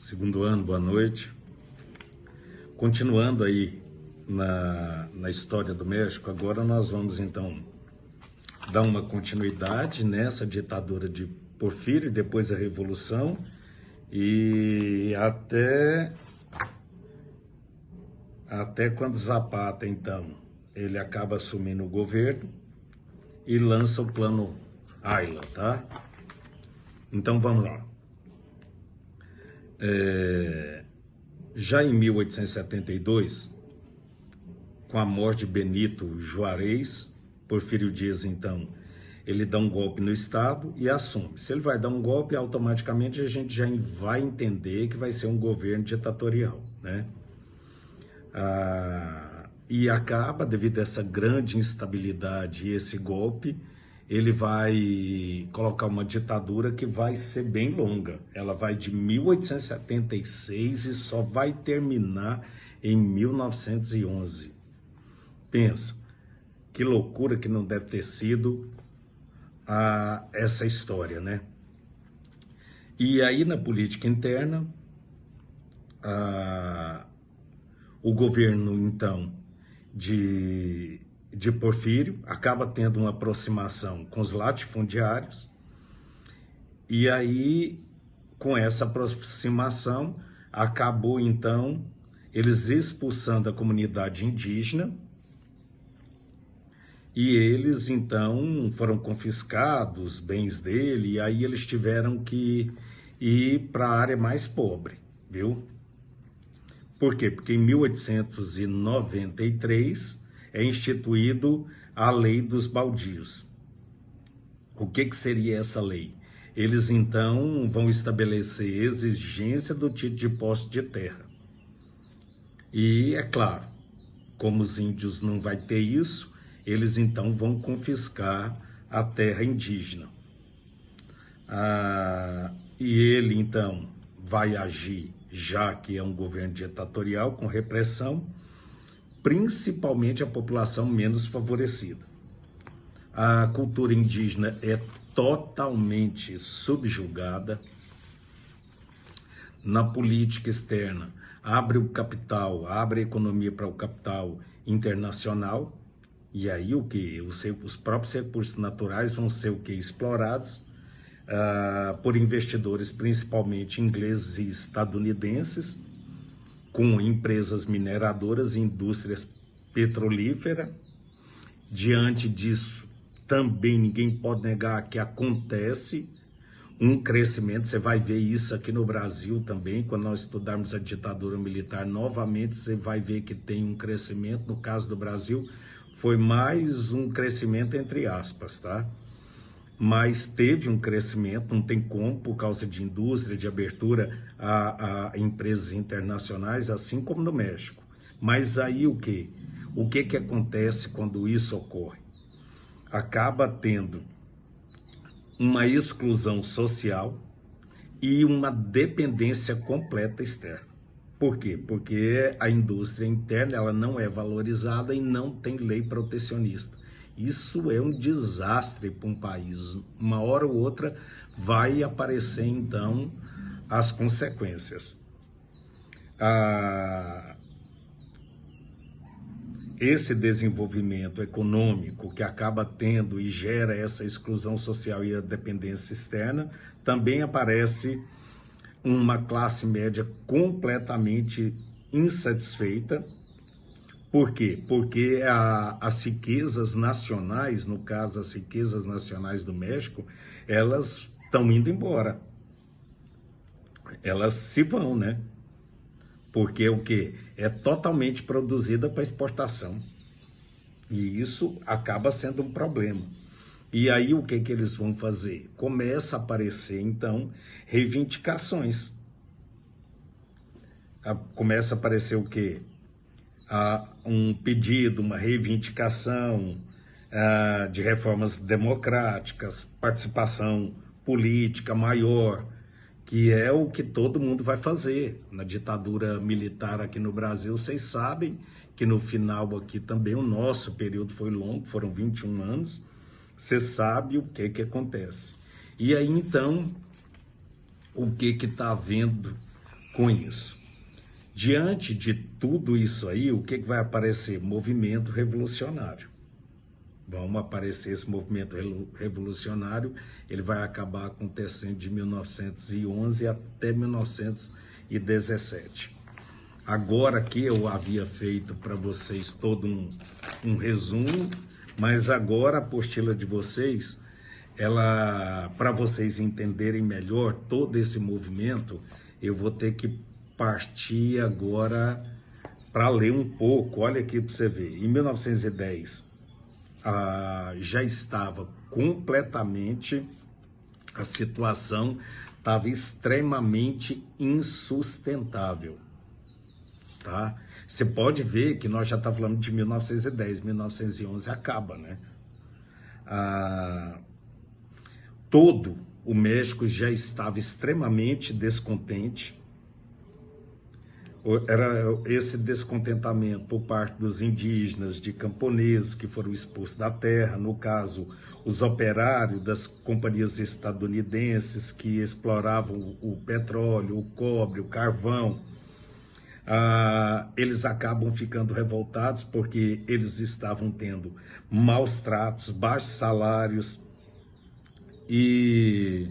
Segundo ano, boa noite. Continuando aí na história do México, agora nós vamos então dar uma continuidade nessa ditadura de Porfírio, depois da Revolução, e até quando Zapata, então, ele acaba assumindo o governo e lança o Plano Ayla, tá? Então vamos lá. Já em 1872, com a morte de Benito Juárez, Porfírio Dias, então, ele dá um golpe no Estado e assume. Se ele vai dar um golpe, automaticamente a gente já vai entender que vai ser um governo ditatorial, né? E acaba, devido a essa grande instabilidade e esse golpe, ele vai colocar uma ditadura que vai ser bem longa. Ela vai de 1876 e só vai terminar em 1911. Pensa, que loucura que não deve ter sido essa história, né? E aí, na política interna, o governo, então, de Porfírio acaba tendo uma aproximação com os latifundiários, e aí, com essa aproximação, acabou, então, eles expulsando a comunidade indígena, e eles, então, foram confiscados os bens dele, e aí eles tiveram que ir para a área mais pobre, viu? Por quê? Porque em 1893 é instituído a Lei dos Baldios. O que seria essa lei? Eles, então, vão estabelecer exigência do título de posse de terra. E, é claro, como os índios não vai ter isso, eles, então, vão confiscar a terra indígena. E ele, então, vai agir, já que é um governo ditatorial, com repressão, principalmente a população menos favorecida. A cultura indígena é totalmente subjugada. Na política externa, abre o capital, abre a economia para o capital internacional, e aí o que? Os próprios recursos naturais vão ser o que? Explorados por investidores, principalmente ingleses e estadunidenses, com empresas mineradoras e indústrias petrolíferas. Diante disso, também ninguém pode negar que acontece um crescimento. Você vai ver isso aqui no Brasil também, quando nós estudarmos a ditadura militar novamente, você vai ver que tem um crescimento. No caso do Brasil, foi mais um crescimento entre aspas, tá? Mas teve um crescimento, não tem como, por causa de indústria, de abertura a empresas internacionais, assim como no México. Mas aí o que? O que acontece quando isso ocorre? Acaba tendo uma exclusão social e uma dependência completa externa. Por quê? Porque a indústria interna ela não é valorizada e não tem lei protecionista. Isso é um desastre para um país. Uma hora ou outra vai aparecer, então, as consequências. Esse desenvolvimento econômico que acaba tendo e gera essa exclusão social e a dependência externa, também aparece uma classe média completamente insatisfeita. Por quê? Porque as riquezas nacionais, no caso as riquezas nacionais do México, elas estão indo embora. Elas se vão, né? Porque o quê? É totalmente produzida para exportação. E isso acaba sendo um problema. E aí o que eles vão fazer? Começa a aparecer, então, reivindicações. Começa a aparecer o quê? Um pedido, uma reivindicação de reformas democráticas, participação política maior, que é o que todo mundo vai fazer. Na ditadura militar aqui no Brasil, vocês sabem que no final aqui também o nosso período foi longo, foram 21 anos, você sabe o que acontece. E aí então, o que está havendo com isso. Diante de tudo isso aí, o que vai aparecer? Movimento revolucionário. Vão aparecer esse movimento revolucionário, ele vai acabar acontecendo de 1911 até 1917. Agora que eu havia feito para vocês todo um resumo, mas agora a apostila de vocês, para vocês entenderem melhor todo esse movimento, eu vou ter que partir agora para ler um pouco. Olha aqui para você ver. Em 1910, já estava completamente, a situação estava extremamente insustentável. Tá? Você pode ver que nós já estamos falando de 1910, 1911 acaba, né? Todo o México já estava extremamente descontente. Era esse descontentamento por parte dos indígenas, de camponeses que foram expulsos da terra, no caso, os operários das companhias estadunidenses que exploravam o petróleo, o cobre, o carvão. Eles acabam ficando revoltados porque eles estavam tendo maus tratos, baixos salários e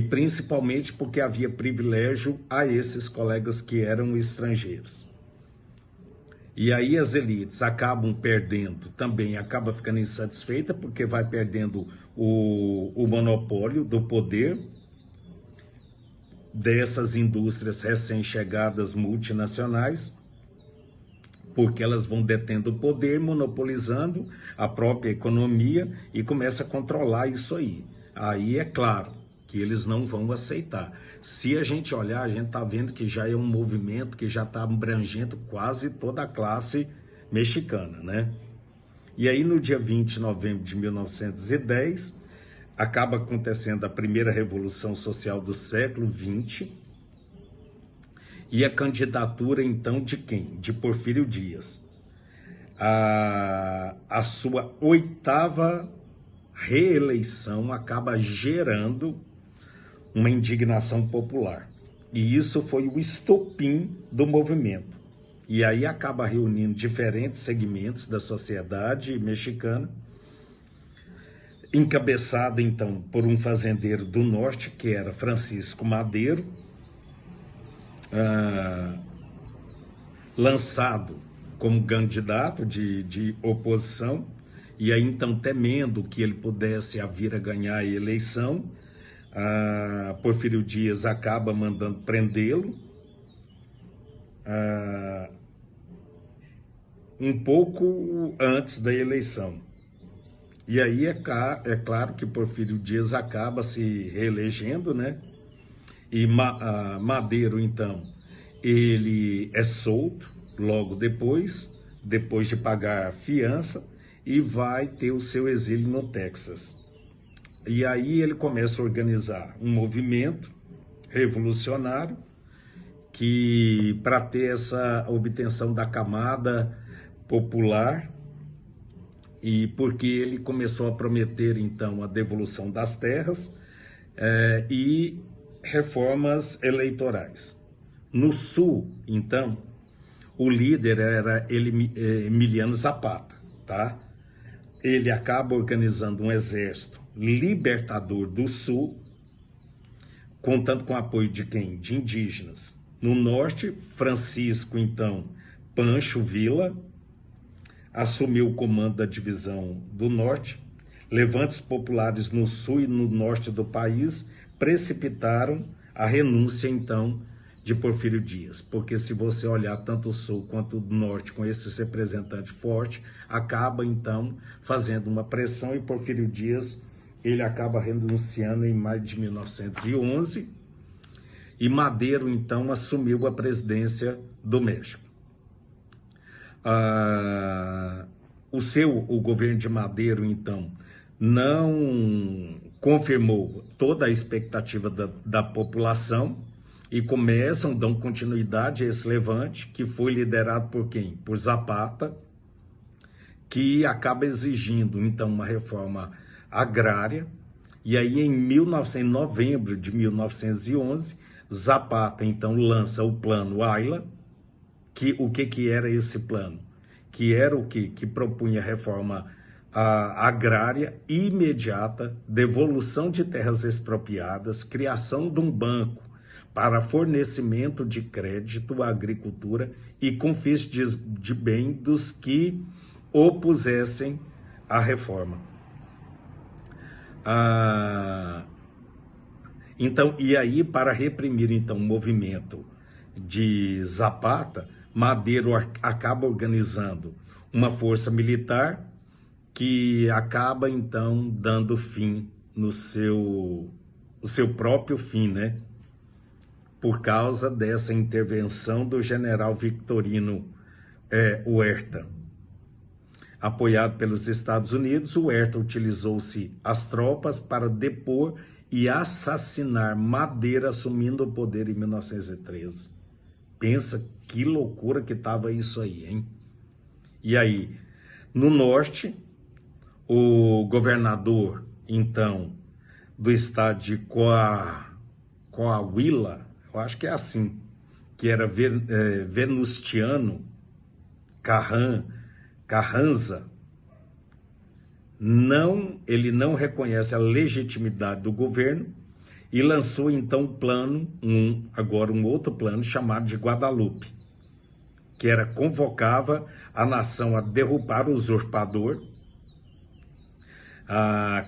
principalmente porque havia privilégio a esses colegas que eram estrangeiros. E aí as elites acabam perdendo, também acaba ficando insatisfeita porque vai perdendo o monopólio do poder dessas indústrias recém-chegadas multinacionais, porque elas vão detendo o poder, monopolizando a própria economia e começa a controlar isso aí. Aí é claro que eles não vão aceitar. Se a gente olhar, a gente está vendo que já é um movimento que já está abrangendo quase toda a classe mexicana, né? E aí no dia 20 de novembro de 1910, acaba acontecendo a primeira revolução social do século XX, e a candidatura, então, de quem? De Porfírio Dias. A sua 8ª reeleição acaba gerando uma indignação popular. E isso foi o estopim do movimento. E aí acaba reunindo diferentes segmentos da sociedade mexicana, encabeçada, então, por um fazendeiro do norte, que era Francisco Madero, lançado como candidato de oposição, e aí, então, temendo que ele pudesse vir a ganhar a eleição, Porfírio Dias acaba mandando prendê-lo, um pouco antes da eleição. E aí é claro que Porfírio Dias acaba se reelegendo, né? E Madero, então, ele é solto logo depois de pagar fiança, e vai ter o seu exílio no Texas. E aí ele começa a organizar um movimento revolucionário que, para ter essa obtenção da camada popular, e porque ele começou a prometer, então, a devolução das terras e reformas eleitorais. No Sul, então, o líder era Emiliano Zapata, tá? Ele acaba organizando um exército libertador do Sul, contando com o apoio de quem? De indígenas. No Norte, Francisco, então, Pancho Villa, assumiu o comando da divisão do Norte. Levantes populares no Sul e no Norte do país precipitaram a renúncia, então, de Porfírio Dias, porque se você olhar tanto o Sul quanto o Norte com esse representante forte, acaba então fazendo uma pressão, e Porfírio Dias ele acaba renunciando em maio de 1911, e Madero então assumiu a presidência do México. O governo de Madero então não confirmou toda a expectativa da população, e dão continuidade a esse levante, que foi liderado por quem? Por Zapata, que acaba exigindo, então, uma reforma agrária. E aí, em novembro de 1911, Zapata, então, lança o plano Ayla. O que era esse plano? Que era o quê? Que propunha reforma agrária imediata, devolução de terras expropriadas, criação de um banco para fornecimento de crédito à agricultura e confisco de bem dos que opusessem à reforma. Então, e aí, para reprimir então o movimento de Zapata, Madero acaba organizando uma força militar que acaba então dando fim no seu próprio fim, né? Por causa dessa intervenção do general Victorino Huerta. Apoiado pelos Estados Unidos, o Huerta utilizou-se as tropas para depor e assassinar Madero, assumindo o poder em 1913. Pensa que loucura que estava isso aí, hein? E aí, no norte, o governador, então, do estado de Coahuila, eu acho que é assim, que era Venustiano Carranza, ele não reconhece a legitimidade do governo e lançou então um outro plano chamado de Guadalupe, que convocava a nação a derrubar o usurpador.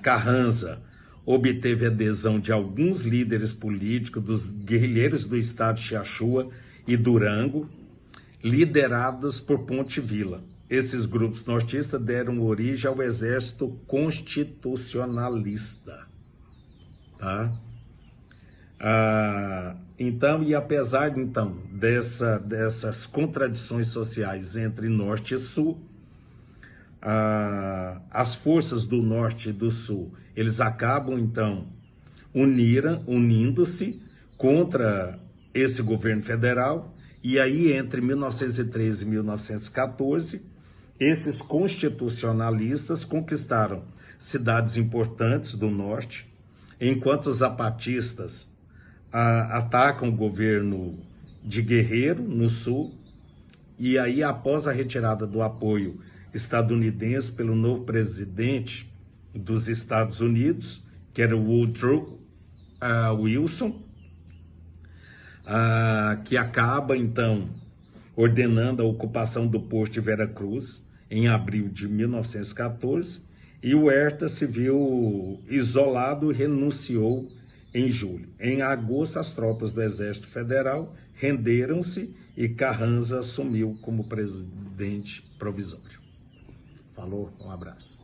Carranza obteve adesão de alguns líderes políticos dos guerrilheiros do estado de Chiachua e Durango, liderados por Ponte Villa. Esses grupos nortistas deram origem ao exército constitucionalista. Tá? Então, e apesar então dessas contradições sociais entre norte e sul, as forças do norte e do sul, eles acabam então unindo-se contra esse governo federal, e aí entre 1913 e 1914, esses constitucionalistas conquistaram cidades importantes do norte, enquanto os zapatistas atacam o governo de Guerreiro, no sul, e aí após a retirada do apoio estadunidense pelo novo presidente dos Estados Unidos, que era o Woodrow Wilson, que acaba então ordenando a ocupação do posto de Veracruz em abril de 1914, e o Huerta se viu isolado e renunciou em julho. Em agosto, as tropas do Exército Federal renderam-se e Carranza assumiu como presidente provisório. Falou, um abraço.